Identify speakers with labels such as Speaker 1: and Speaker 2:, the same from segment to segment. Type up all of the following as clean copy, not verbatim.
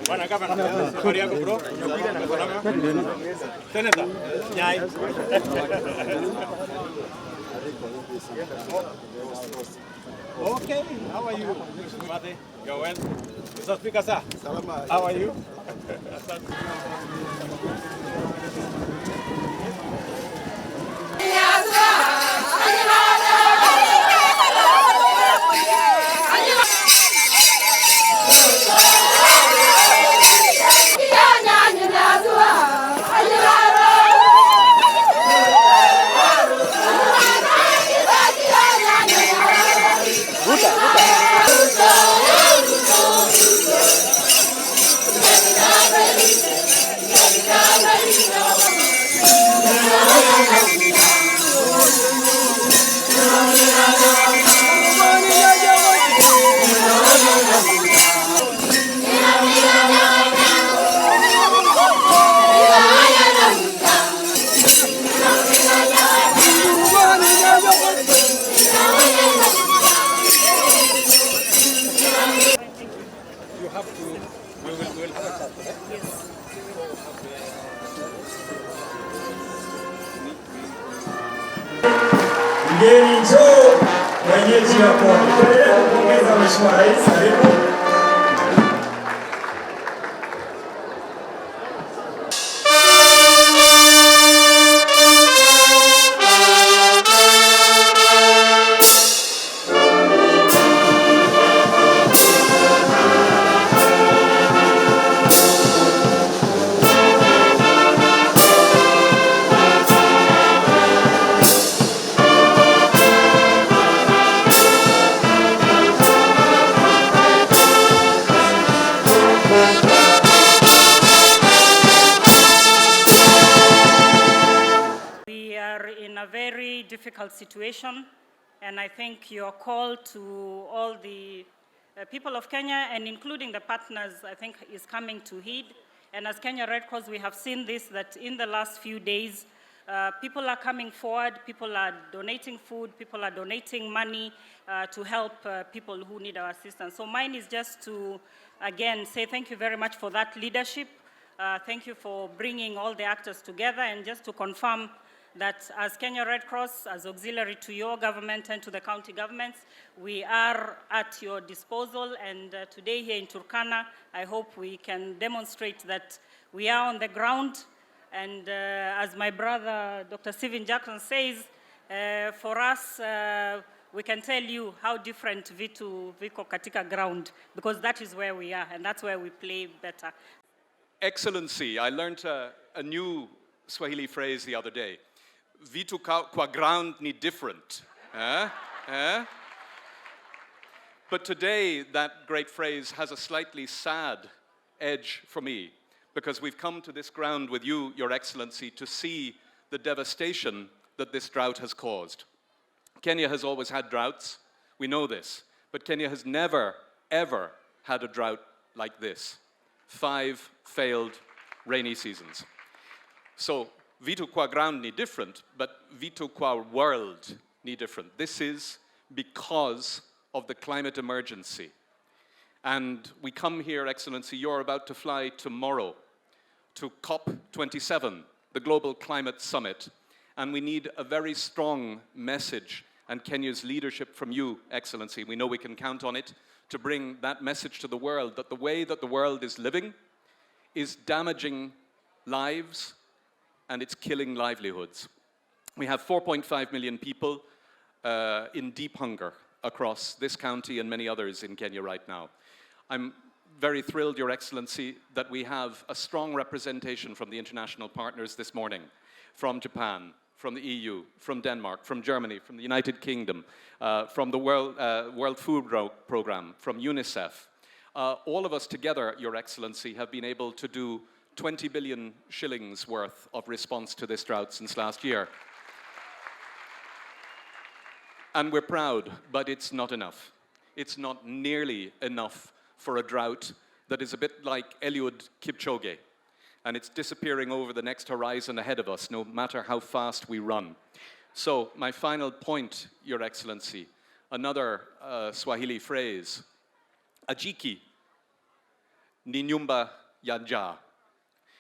Speaker 1: Bwana gavana, habari yako bro? Senator, nyai. Okay, how are you? You're well? Mr. Speaker, sir. How are you? You have to, we will have a chat. Yes.
Speaker 2: Mgeni njoo, mwenyeji wa pwani. Tuendelee kupongeza Mheshimiwa Rais. Karibu.
Speaker 3: Difficult situation, and I think your call to all the people of Kenya and including the partners, I think, is coming to heed. And as Kenya Red Cross, we have seen this, that in the last few days, people are coming forward, people are donating food, people are donating money to help people who need our assistance. So mine is just to, again, say thank you very much for that leadership. Thank you for bringing all the actors together, and just to confirm that as Kenya Red Cross, as auxiliary to your government and to the county governments, we are at your disposal. And today here in Turkana, I hope we can demonstrate that we are on the ground. And as my brother, Dr. Stephen Jackson says, for us, we can tell you how different vitu viko katika ground, because that is where we are, and that's where we play better.
Speaker 4: Excellency, I learned a new Swahili phrase the other day. Vitu kwa ground ni different. But today, that great phrase has a slightly sad edge for me, because we've come to this ground with you, Your Excellency, to see the devastation that this drought has caused. Kenya has always had droughts, we know this, but Kenya has never, ever had a drought like this. 5 failed rainy seasons. So, vitu kwa ground ni different, but vitu kwa world ni different. This is because of the climate emergency. And we come here, Excellency, you're about to fly tomorrow to COP27, the Global Climate Summit. And we need a very strong message and Kenya's leadership from you, Excellency. We know we can count on it to bring that message to the world, that the way that the world is living is damaging lives and it's killing livelihoods. We have 4.5 million people in deep hunger across this county and many others in Kenya right now. I'm very thrilled, Your Excellency, that we have a strong representation from the international partners this morning, from Japan, from the EU, from Denmark, from Germany, from the United Kingdom, from the World Food Programme, from UNICEF. All of us together, Your Excellency, have been able to do 20 billion shillings worth of response to this drought since last year. And we're proud, but it's not enough. It's not nearly enough for a drought that is a bit like Eliud Kipchoge, and it's disappearing over the next horizon ahead of us, no matter how fast we run. So my final point, Your Excellency, another Swahili phrase, ajiki, ni nyumba ya njaa.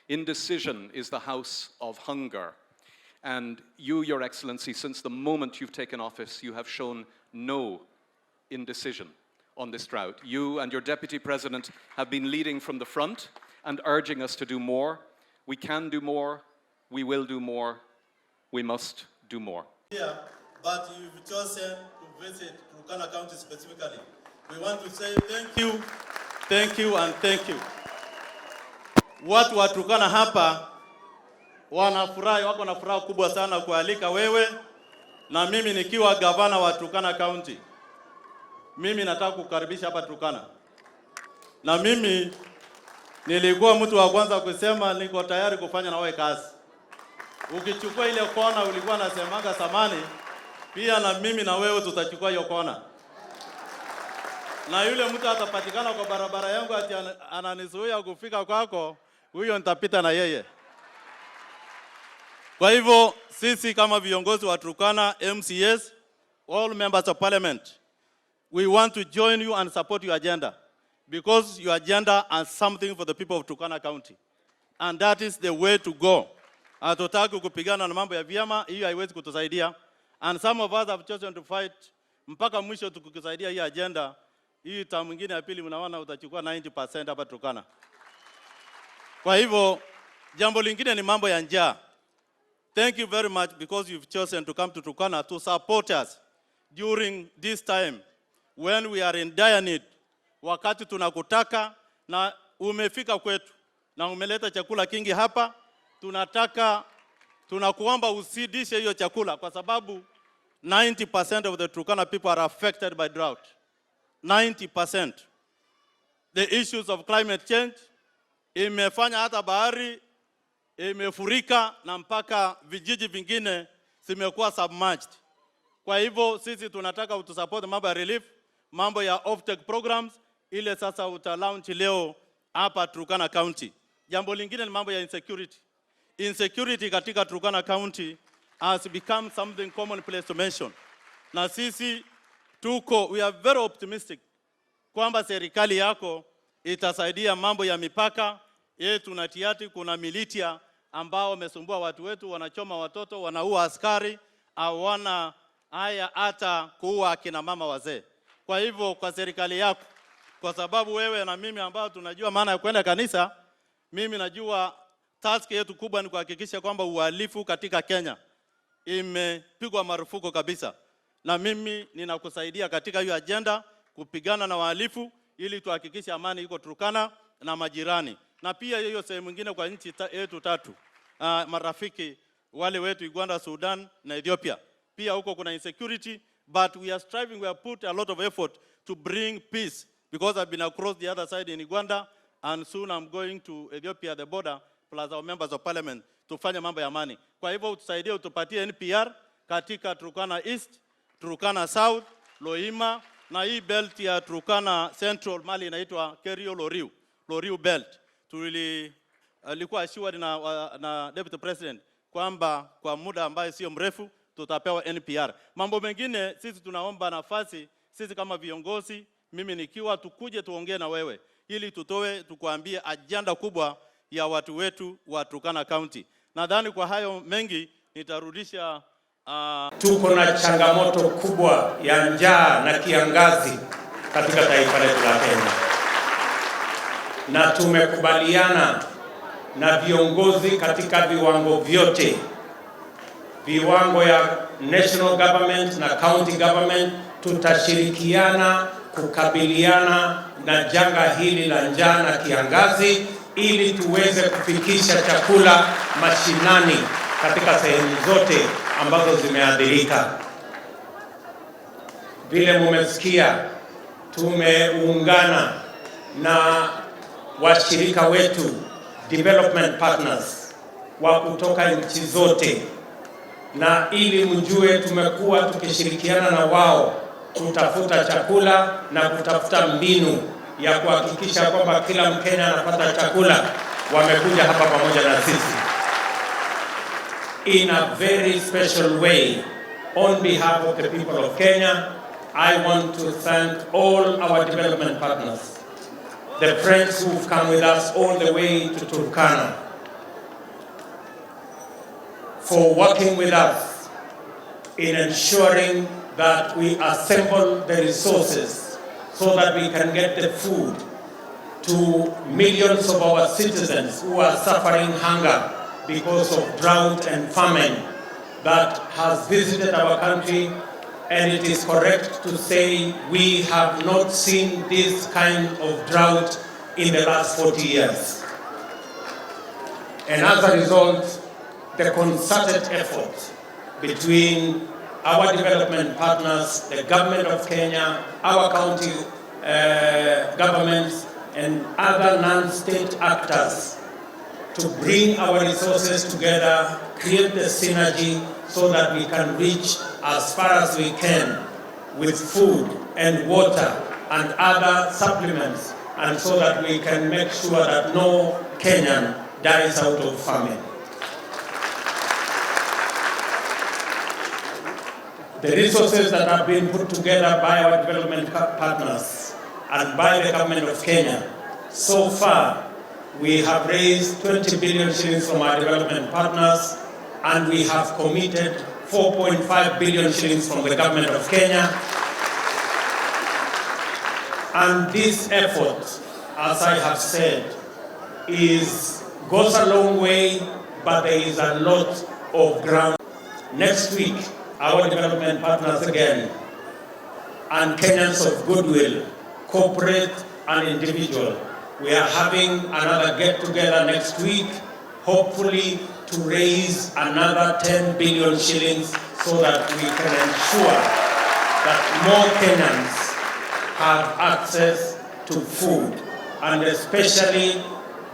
Speaker 4: Indecision is the house of hunger. And you, Your Excellency, since the moment you've taken office, you have shown no indecision on this drought. You and your Deputy President have been leading from the front and urging us to do more. We can do more. We will do more. We must do more.
Speaker 5: Here, but you've chosen to visit Turkana County specifically. We want to say thank you, and thank you. Watu wa Turkana hapa wanafurahi, wako na furaha kubwa sana kualika wewe na mimi nikiwa gavana wa Turkana County. Mimi nataka kukaribisha hapa Turkana. Na mimi nilikuwa mtu wa kwanza kusema niko tayari kufanya na wewe kazi. Ukichukua ile kona ulikuwa nasemanga samani, pia na mimi na wewe tutachukua hiyo kona. Na yule mtu atapatikana kwa barabara yangu ati ananizuia kufika kwako, huyo nitapita na yeye. Kwa hivyo sisi kama viongozi wa Turkana, MCS, all members of parliament, we want to join you and support your agenda, because your agenda has something for the people of Turkana County, and that is the way to go. Hatutaki kupigana na mambo ya vyama, hiyo haiwezi kutusaidia. And some of us have chosen to fight mpaka mwisho tukikusaidia hii agenda. Hii tamu mwingine ya pili mnaona utachukua 90% hapa Turkana. Kwa hivyo jambo lingine ni mambo ya njaa. Thank you very much because you've chosen to come to Turkana to support us during this time when we are in dire need. Wakati tunakutaka na umefika kwetu na umeleta chakula kingi hapa, tunakuomba usidishe hiyo chakula kwa sababu 90% of the Turkana people are affected by drought. 90%. The issues of climate change imefanya hata bahari imefurika na mpaka vijiji vingine zimekuwa submerged. Kwa hivyo sisi tunataka utusupport mambo ya relief, mambo ya off-take programs ile sasa utalaunch leo hapa Turkana County. Jambo lingine ni mambo ya insecurity. Insecurity katika Turkana County has become something commonplace to mention. Na sisi we are very optimistic kwamba serikali yako itasaidia mambo ya mipaka yetu na tiati. Kuna militia ambao wamesumbua watu wetu, wanachoma watoto, wanaua askari, hawana haya hata kuua akina mama wazee. Kwa hivyo kwa serikali yako, kwa sababu wewe na mimi ambao tunajua maana ya kwenda kanisa, mimi najua task yetu kubwa ni kuhakikisha kwamba uhalifu katika Kenya imepigwa marufuku kabisa. Na mimi ninakusaidia katika hiyo agenda kupigana na wahalifu ili tuhakikishe amani iko Turkana na majirani. Na pia hiyo sehemu nyingine kwa nchi yetu tatu. Marafiki wale wetu Uganda, Sudan na Ethiopia. Pia huko kuna insecurity, but we are striving, we have put a lot of effort to bring peace, because I've been across the other side in Uganda and soon I'm going to Ethiopia, the border, plus our members of parliament, tufanye mambo ya amani. Kwa hivyo utusaidie, utupatie NPR katika Turkana East, Turkana South, Loima na hii belt ya Turkana Central mali inaitwa Kerio Loriu belt. Alikuwa assured na Deputy President kwamba kwa muda ambaye sio mrefu tutapewa NPR. Mambo mengine sisi tunaomba nafasi, sisi kama viongozi, mimi nikiwa tukuje tuongee na wewe ili tukuambie agenda kubwa ya watu wetu wa Turkana County. Nadhani kwa hayo mengi nitarudisha.
Speaker 2: Tuko na changamoto kubwa ya njaa na kiangazi katika taifa letu la Kenya, na tumekubaliana na viongozi katika viwango vyote, viwango ya national government na county government, tutashirikiana kukabiliana na janga hili la njaa na kiangazi ili tuweze kufikisha chakula mashinani katika sehemu zote ambazo zimeathirika. Vile mumesikia, tumeungana na washirika wetu development partners wa kutoka nchi zote, na ili mjue tumekuwa tukishirikiana na wao kutafuta chakula na kutafuta mbinu ya kuhakikisha kwamba kila Mkenya anapata chakula. Wamekuja hapa pamoja na sisi in a very special way. On behalf of the people of Kenya, I want to thank all our development partners, the friends who've come with us all the way to Turkana, for working with us in ensuring that we assemble the resources so that we can get the food to millions of our citizens who are suffering hunger because of drought and famine that has visited our country. And it is correct to say we have not seen this kind of drought in the last 40 years. And as a result, the concerted effort between our development partners, the government of Kenya, our county governments, and other non-state actors to bring our resources together, create the synergy so that we can reach as far as we can with food and water and other supplements, and so that we can make sure that no Kenyan dies out of famine. The resources that have been put together by our development partners and by the government of Kenya, so far we have raised 20 billion shillings from our development partners, and we have committed 4.5 billion shillings from the government of Kenya. And this effort, as I have said, goes a long way, but there is a lot of ground. Next week, our development partners again, and Kenyans of goodwill, corporate and individual, we are having another get-together next week, hopefully to raise another 10 billion shillings so that we can ensure that more Kenyans have access to food, and especially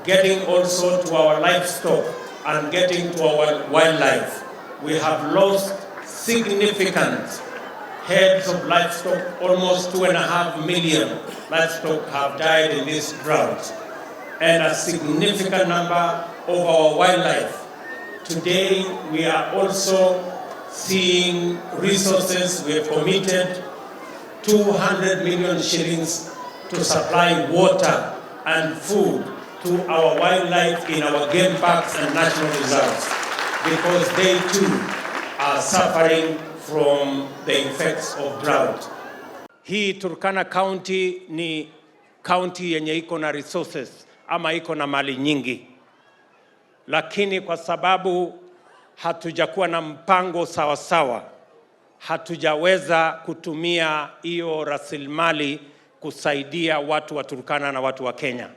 Speaker 2: getting also to our livestock and getting to our wildlife. We have lost significant heads of livestock. Almost 2.5 million livestock have died in this drought, and a significant number of our wildlife. Today, we are also seeing resources. We have committed 200 million shillings to supply water and food to our wildlife in our game parks and national reserves, because they too are suffering from the effects of drought. Hii Turkana County ni county yenye iko na resources ama iko na mali nyingi, lakini kwa sababu hatujakuwa na mpango sawa, hatujaweza kutumia hiyo rasilimali kusaidia watu wa Turkana na watu wa Kenya.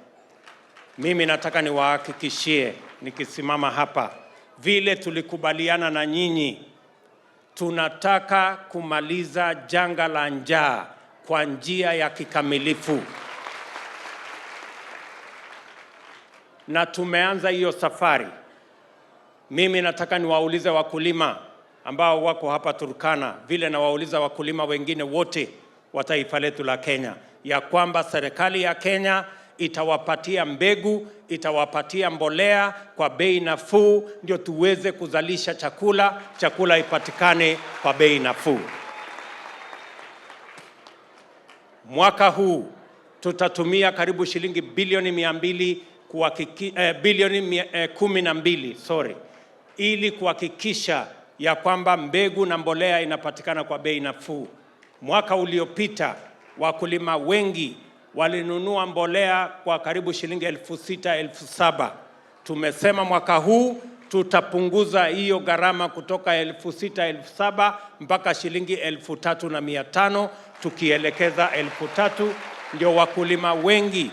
Speaker 2: Mimi nataka niwahakikishie nikisimama hapa, vile tulikubaliana na nyinyi, tunataka kumaliza janga la njaa kwa njia ya kikamilifu. Na tumeanza hiyo safari. Mimi nataka niwaulize wakulima ambao wako hapa Turkana, vile na wauliza wakulima wengine wote wa taifa letu la Kenya, ya kwamba serikali ya Kenya itawapatia mbegu, itawapatia mbolea kwa bei nafuu, ndio tuweze kuzalisha chakula ipatikane kwa bei nafuu. Mwaka huu tutatumia karibu shilingi bilioni 12 ili kuhakikisha ya kwamba mbegu na mbolea inapatikana kwa bei nafuu. Mwaka uliopita wakulima wengi walinunua mbolea kwa karibu shilingi 6,000, 7,000. Tumesema mwaka huu tutapunguza hiyo gharama kutoka 6,000, 7,000 mpaka shilingi 3,500, tukielekeza 3,000, ndio wakulima wengi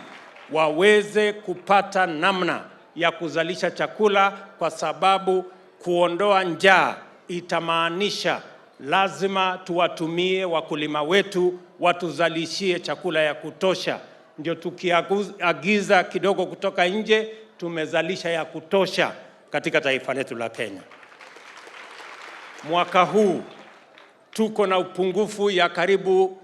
Speaker 2: waweze kupata namna ya kuzalisha chakula, kwa sababu kuondoa njaa itamaanisha lazima tuwatumie wakulima wetu watuzalishie chakula ya kutosha. Ndio tukiagiza kidogo kutoka nje, tumezalisha ya kutosha katika taifa letu la Kenya. Mwaka huu tuko na upungufu ya karibu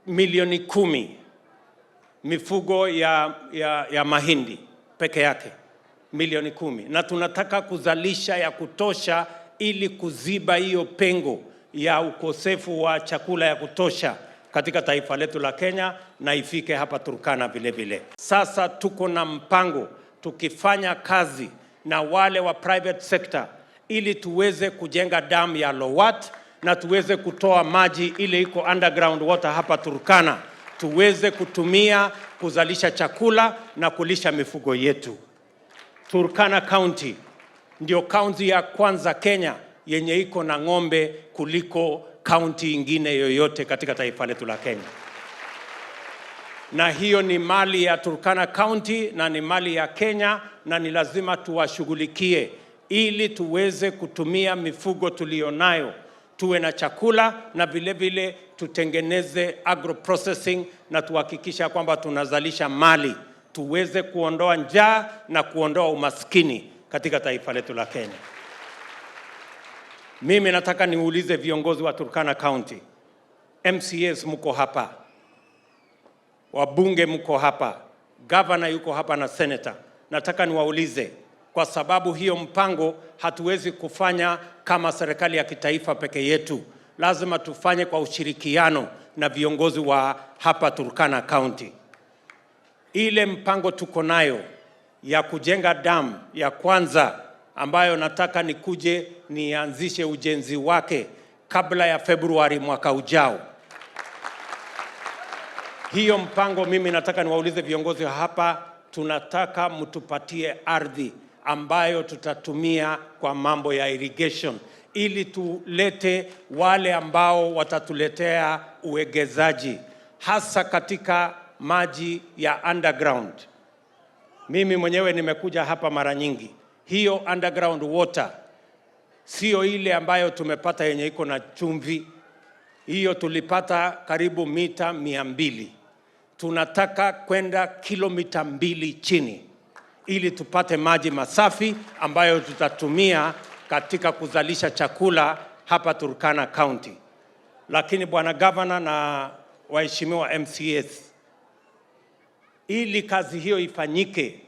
Speaker 2: milioni 10 mifugo ya mahindi peke yake, milioni 10, na tunataka kuzalisha ya kutosha ili kuziba hiyo pengo ya ukosefu wa chakula ya kutosha katika taifa letu la Kenya na ifike hapa Turkana vile vile. Sasa tuko na mpango tukifanya kazi na wale wa private sector ili tuweze kujenga dam ya Lowat na tuweze kutoa maji ile iko underground water hapa Turkana, tuweze kutumia kuzalisha chakula na kulisha mifugo yetu. Turkana County ndio county ya kwanza Kenya yenye iko na ng'ombe kuliko county ingine yoyote katika taifa letu la Kenya. Na hiyo ni mali ya Turkana County na ni mali ya Kenya na ni lazima tuwashughulikie ili tuweze kutumia mifugo tulionayo, tuwe na chakula na vile vile tutengeneze agro processing na tuhakikisha kwamba tunazalisha mali, tuweze kuondoa njaa na kuondoa umaskini katika taifa letu la Kenya. Mimi nataka niulize viongozi wa Turkana County, MCAs mko hapa, wabunge mko hapa, governor yuko hapa na senator. Nataka niwaulize, kwa sababu hiyo mpango hatuwezi kufanya kama serikali ya kitaifa peke yetu. Lazima tufanye kwa ushirikiano na viongozi wa hapa Turkana County. Ile mpango tuko nayo ya kujenga dam ya kwanza ambayo nataka nikuje nianzishe ujenzi wake kabla ya Februari mwaka ujao. Hiyo mpango mimi nataka niwaulize viongozi hapa, tunataka mtupatie ardhi ambayo tutatumia kwa mambo ya irrigation ili tulete wale ambao watatuletea uwegezaji hasa katika maji ya underground. Mimi mwenyewe nimekuja hapa mara nyingi. Hiyo underground water sio ile ambayo tumepata yenye iko na chumvi. Hiyo tulipata karibu mita 200. Tunataka kwenda kilomita 2 chini ili tupate maji masafi ambayo tutatumia katika kuzalisha chakula hapa Turkana County. Lakini bwana governor na waheshimiwa MCAs, ili kazi hiyo ifanyike,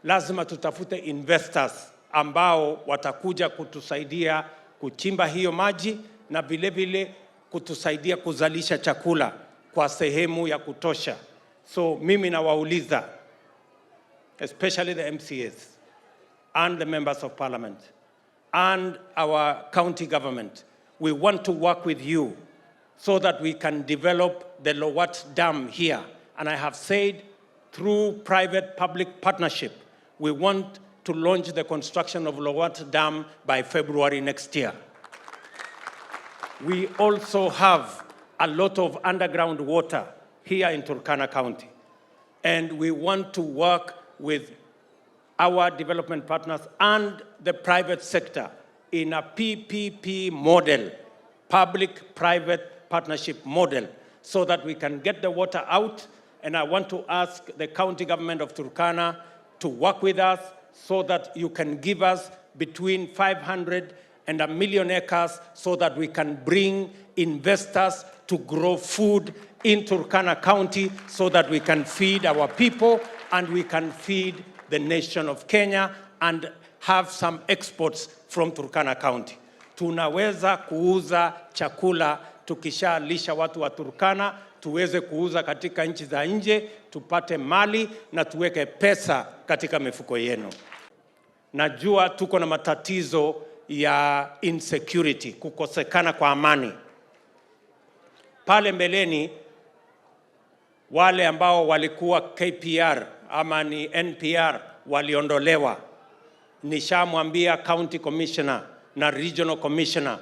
Speaker 2: lazima tutafute investors ambao watakuja kutusaidia kuchimba hiyo maji na vile vile kutusaidia kuzalisha chakula kwa sehemu ya kutosha. So mimi nawauliza, especially the MCAs and the members of parliament and our county government, we want to work with you so that we can develop the Lowat Dam here. And I have said, through private-public partnership, we want to launch the construction of Lowat Dam by February next year. We also have a lot of underground water here in Turkana County, and we want to work with our development partners and the private sector in a PPP model, public-private partnership model, so that we can get the water out. And I want to ask the county government of Turkana to work with us so that you can give us between 500 and 1 million acres so that we can bring investors to grow food in Turkana County so that we can feed our people and we can feed the nation of Kenya and have some exports from Turkana County. Tunaweza kuuza chakula tukishalisha watu wa Turkana, tuweze kuuza katika nchi za nje, tupate mali na tuweke pesa katika mifuko yenu. Najua tuko na matatizo ya insecurity, kukosekana kwa amani. Pale mbeleni wale ambao walikuwa KPR ama ni NPR waliondolewa. Nishamwambia county commissioner na regional commissioner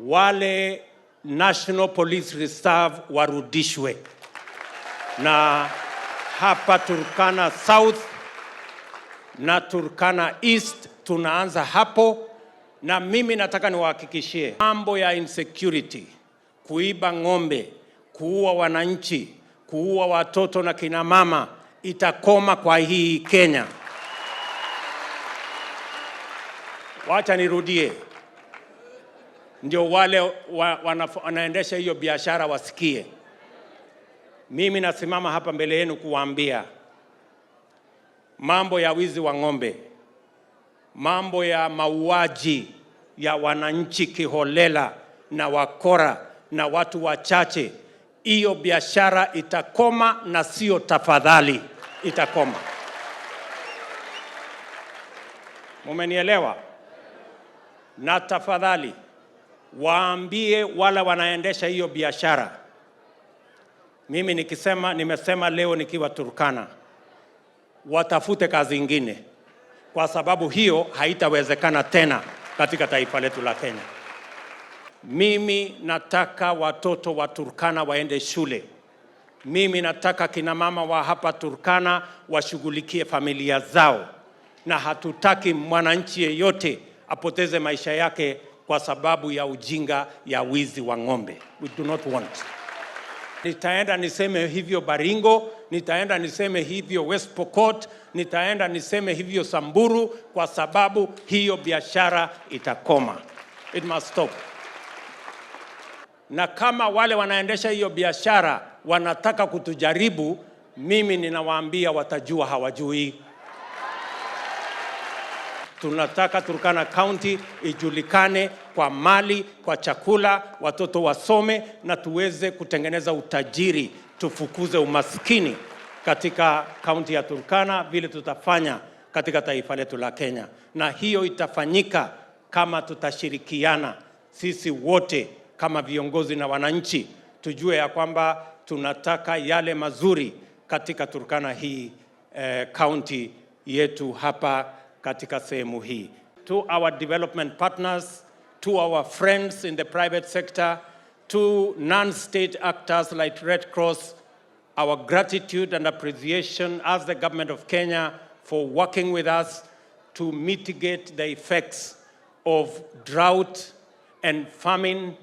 Speaker 2: wale National Police Reserve warudishwe. Na hapa Turkana South na Turkana East tunaanza hapo, na mimi nataka niwahakikishie mambo ya insecurity, kuiba ng'ombe, kuua wananchi, kuua watoto na kina mama itakoma kwa hii Kenya. Wacha nirudie, ndio wale wanaendesha hiyo biashara wasikie. Mimi nasimama hapa mbele yenu kuwaambia mambo ya wizi wa ng'ombe, mambo ya mauaji ya wananchi kiholela na wakora na watu wachache hiyo biashara itakoma na sio tafadhali, itakoma. Mumenielewa? Na tafadhali waambie wala wanaendesha hiyo biashara. Mimi nimesema leo nikiwa Turkana, watafute kazi ingine, kwa sababu hiyo haitawezekana tena katika taifa letu la Kenya. Mimi nataka watoto wa Turkana waende shule. Mimi nataka kina mama wa hapa Turkana washughulikie familia zao, na hatutaki mwananchi yeyote apoteze maisha yake kwa sababu ya ujinga ya wizi wa ng'ombe. We do not want. Nitaenda niseme hivyo Baringo, nitaenda niseme hivyo West Pokot, nitaenda niseme hivyo Samburu, kwa sababu hiyo biashara itakoma. It must stop. Na kama wale wanaendesha hiyo biashara wanataka kutujaribu, mimi ninawaambia watajua hawajui. Tunataka Turkana County ijulikane kwa mali, kwa chakula, watoto wasome na tuweze kutengeneza utajiri, tufukuze umaskini katika kaunti ya Turkana vile tutafanya katika taifa letu la Kenya. Na hiyo itafanyika kama tutashirikiana sisi wote kama viongozi na wananchi, tujue ya kwamba tunataka yale mazuri katika Turkana hii county yetu hapa katika sehemu hii. To our development partners, to our friends in the private sector, to non-state actors like Red Cross, our gratitude and appreciation as the government of Kenya for working with us to mitigate the effects of drought and famine,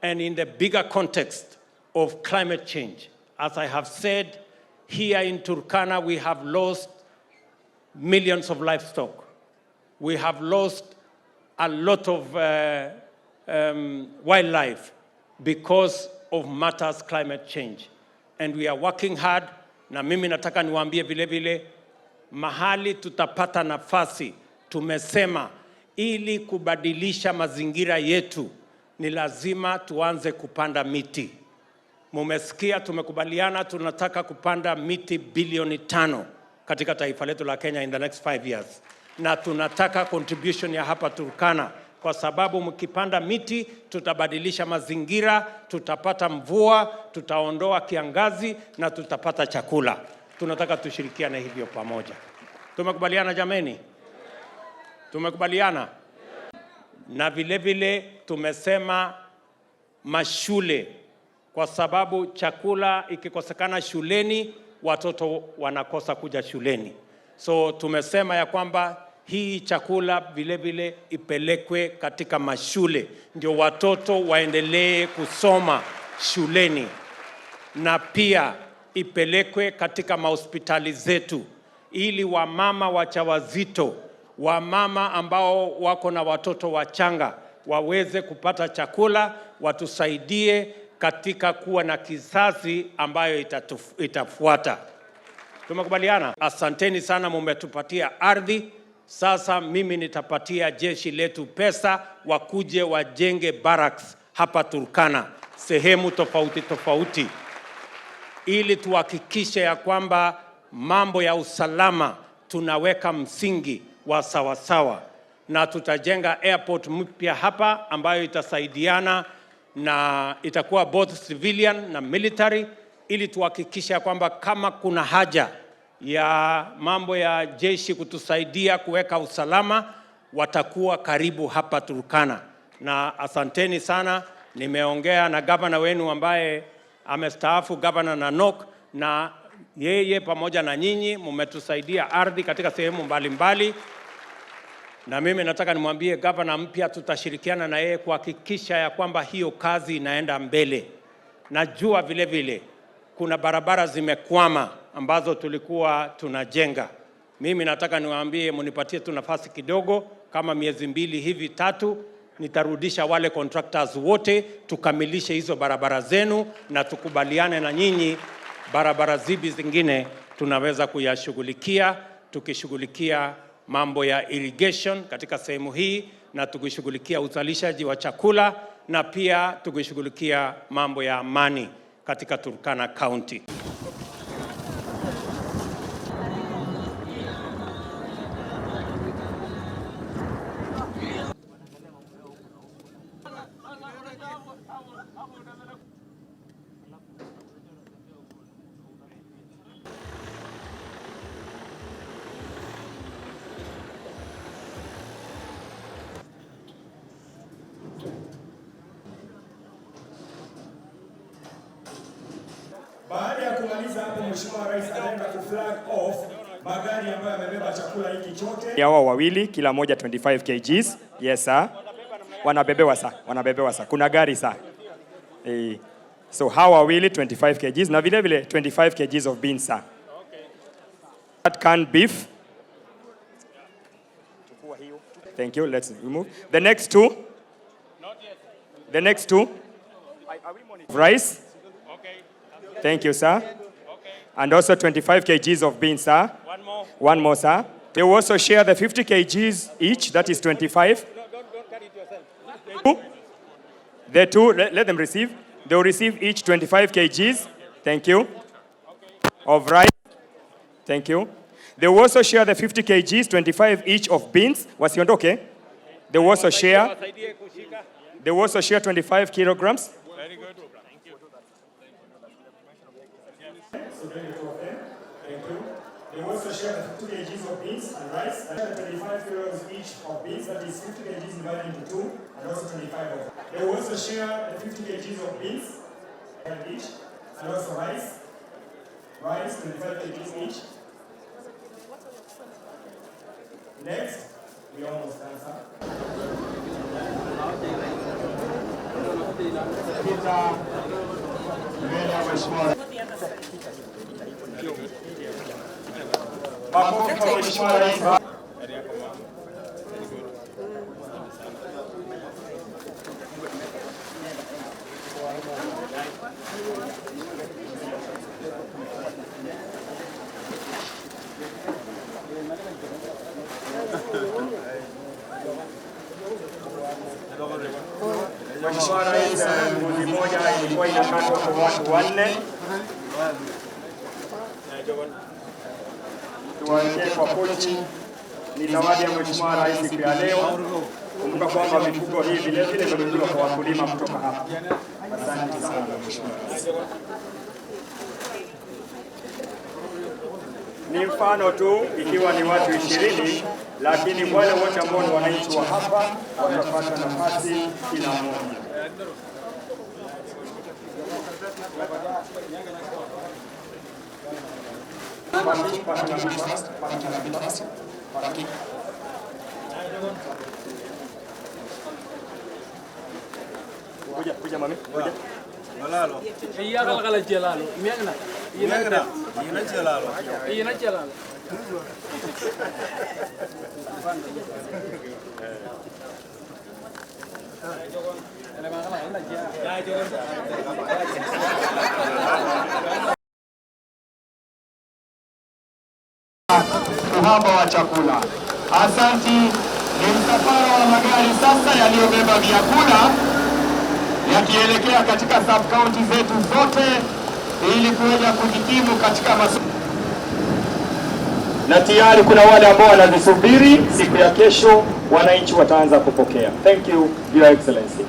Speaker 2: and in the bigger context of climate change. As I have said, here in Turkana we have lost millions of livestock. We have lost a lot of wildlife because of matters climate change. And we are working hard, na mimi nataka niwaambie vile vile, mahali tutapata nafasi, tumesema ili kubadilisha mazingira yetu ni lazima tuanze kupanda miti. Mumesikia tumekubaliana tunataka kupanda miti bilioni 5 katika taifa letu la Kenya in the next 5 years. Na tunataka contribution ya hapa Turkana, kwa sababu mkipanda miti tutabadilisha mazingira, tutapata mvua, tutaondoa kiangazi na tutapata chakula. Tunataka tushirikiane hivyo pamoja. Tumekubaliana jameni? Tumekubaliana? Na vile vile tumesema mashule, kwa sababu chakula ikikosekana shuleni watoto wanakosa kuja shuleni. So tumesema ya kwamba hii chakula vile vile ipelekwe katika mashule, ndio watoto waendelee kusoma shuleni, na pia ipelekwe katika mahospitali zetu, ili wamama wajawazito, wamama ambao wako na watoto wachanga waweze kupata chakula, watusaidie katika kuwa na kizazi ambayo itafuata. Tumekubaliana? Asanteni sana, mumetupatia ardhi. Sasa mimi nitapatia jeshi letu pesa wakuje wajenge barracks hapa Turkana, sehemu tofauti tofauti, ili tuhakikishe ya kwamba mambo ya usalama tunaweka msingi wa sawasawa, na tutajenga airport mpya hapa ambayo itasaidiana na itakuwa both civilian na military, ili tuhakikisha kwamba kama kuna haja ya mambo ya jeshi kutusaidia kuweka usalama, watakuwa karibu hapa Turkana. Na asanteni sana, nimeongea na gavana wenu ambaye amestaafu, Gavana Nanok, na yeye pamoja na nyinyi mmetusaidia ardhi katika sehemu mbalimbali. Na mimi nataka nimwambie gavana mpya tutashirikiana na yeye kuhakikisha ya kwamba hiyo kazi inaenda mbele. Najua vile vile kuna barabara zimekwama ambazo tulikuwa tunajenga. Mimi nataka niwaambie munipatie tu nafasi kidogo, kama miezi 2 hivi 3, nitarudisha wale contractors wote tukamilishe hizo barabara zenu, na tukubaliane na nyinyi barabara zipi zingine tunaweza kuyashughulikia, tukishughulikia mambo ya irrigation katika sehemu hii, na tukishughulikia uzalishaji wa chakula, na pia tukishughulikia mambo ya amani katika Turkana County.
Speaker 6: Baada ya kumaliza hapo, Mheshimiwa Rais anaenda kuflag off magari ambayo yamebeba chakula hiki chote.
Speaker 7: Hawa wawili kila moja 25 kgs. Yes sir. Wanabebewa sir. Kuna gari sir. So hawa wawili 25 kgs na vile vile 25 kgs of beans sir. Okay. That canned beef. Thank you. Let's remove. The next two. Not yet. The next two. Rice. Thank you, sir. Okay. And also 25 kgs of beans, sir. One more, sir. They will also share the 50 kgs each, that is 25. No, don't carry it yourself. The two, let them receive. They will receive each 25 kgs. Thank you. Of rice. Thank you. They will also share the 50 kgs, 25 each of beans. Wasiondoke. They will also share. They will also share 25 kilograms.
Speaker 1: Very good.
Speaker 6: They also share the 50 kgs of beans and rice, and 25 kilos each of beans, that is 50 kgs divided into 2, and also 25 of them. They will also share the 50 kgs of beans each, and also rice, 25 kgs each. Next, we almost done, sir.
Speaker 7: Mheshimiwa Rais, mbuzi moja ilikuwa inakatwa kwa watu 4. Tuwaekee kwa pochi. Ni zawadi ya Mheshimiwa Rais siku ya leo. Kumbuka kwamba mifugo hii vile vile imenunuliwa kwa wakulima kutoka hapa. Asante sana Mheshimiwa Rais. Ni mfano tu ikiwa ni watu 20, lakini wale wote ambao ni wananchi wa hapa watapata nafasi kila mmoja. Kuja mami, kuja.
Speaker 8: Malalo. Iya kala jelalo. Miagna. Ina jelalo. Ina jelalo.
Speaker 6: Uhaba wa chakula. Asanti. Ni msafara wa magari sasa yaliyobeba vyakula yakielekea katika sub county zetu zote ili kuweza kujikimu katika na tayari kuna wale ambao wanazisubiri siku ya kesho, wananchi wataanza kupokea. Thank you, Your Excellency.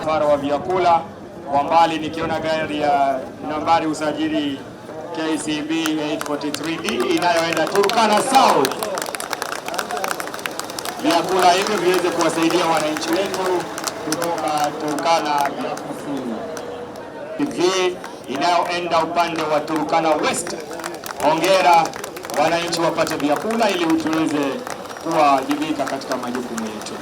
Speaker 6: Msafara wa vyakula kwa mbali, nikiona gari ya nambari usajili KCB 843D inayoenda Turkana South. Vyakula hivyo viweze kuwasaidia wananchi wetu kutoka Turkana ya Kusini. TV inayoenda upande wa Turkana West. Hongera wananchi wapate vyakula ili tuweze kuwajibika katika majukumu yetu.